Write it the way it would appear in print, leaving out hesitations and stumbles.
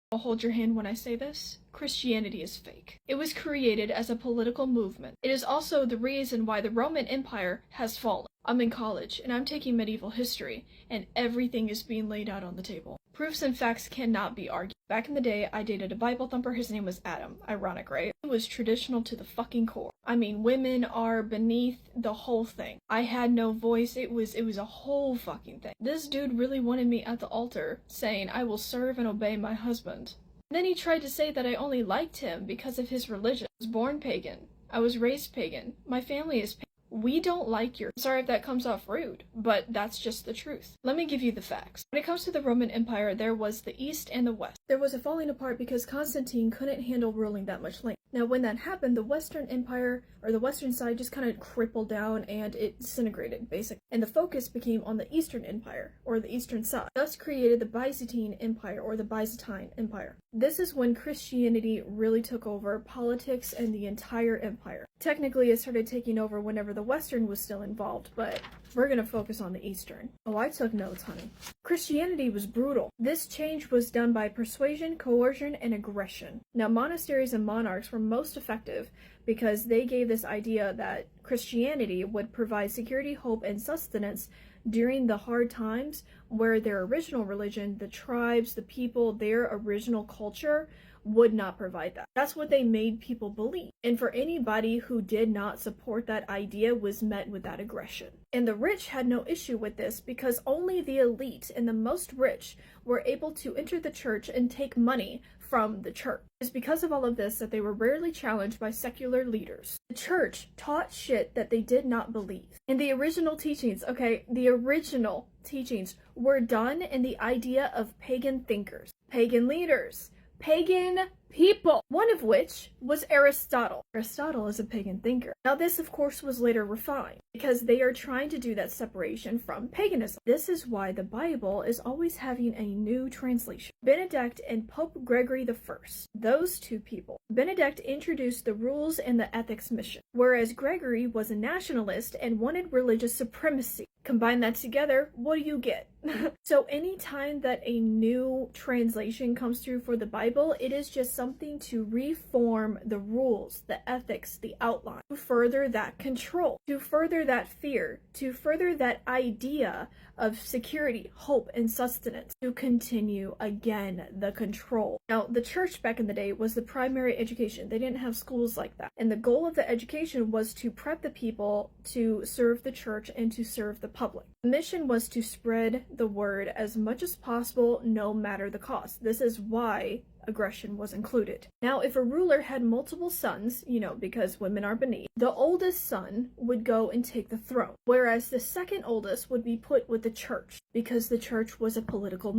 I'll hold your hand when I say this. Christianity is fake. It was created as a political movement. It is also the reason why the Roman Empire has fallen. I'm in college, and I'm taking medieval history, and everything is being laid out on the table. Proofs and facts cannot be argued. Back in the day, I dated a Bible thumper. His name was Adam. Ironic, right? It was traditional to the fucking core. I mean, women are beneath the whole thing. I had no voice. It was a whole fucking thing. This dude really wanted me at the altar, saying, I will serve and obey my husband. And then he tried to say that I only liked him because of his religion. I was born pagan. I was raised pagan. My family is pagan. We don't like your— sorry if that comes off rude, but that's just the truth. Let me give you the facts. When it comes to the Roman Empire, there was the East and the West. There was a falling apart because Constantine couldn't handle ruling that much land. Now, when that happened, the Western Empire, or the Western side, just kind of crippled down and it disintegrated, basically. And the focus became on the Eastern Empire, or the Eastern side. Thus created the Byzantine Empire, or the Byzantine Empire. This is when Christianity really took over politics and the entire empire. Technically, it started taking over whenever the Western was still involved, but we're gonna focus on the Eastern. Oh, I took notes, honey. Christianity was brutal. This change was done by persuasion, coercion, and aggression. Now, monasteries and monarchs were most effective because they gave this idea that Christianity would provide security, hope, and sustenance during the hard times where their original religion, the tribes, the people, their original culture would not provide that. That's what they made people believe. And for anybody who did not support that idea was met with that aggression. And the rich had no issue with this because only the elite and the most rich were able to enter the church and take money from the church. It's because of all of this that they were rarely challenged by secular leaders. The church taught shit that they did not believe. And the original teachings, the original teachings were done in the idea of pagan thinkers, pagan leaders, pagan people, one of which was Aristotle. Aristotle is a pagan thinker. Now this, of course, was later refined because they are trying to do that separation from paganism. This is why the Bible is always having a new translation. Benedict and Pope Gregory I, those two people. Benedict introduced the rules and the ethics mission, whereas Gregory was a nationalist and wanted religious supremacy. Combine that together, what do you get? So anytime that a new translation comes through for the Bible, it is just something to reform the rules, the ethics, the outline, to further that control, to further that fear, to further that idea of security, hope, and sustenance, to continue, again, the control. Now, the church back in the day was the primary education. They didn't have schools like that. And the goal of the education was to prep the people to serve the church and to serve the public. The mission was to spread the word as much as possible, no matter the cost. This is why aggression was included. Now, if a ruler had multiple sons, because women are beneath, the oldest son would go and take the throne, whereas the second oldest would be put with the church, because the church was a political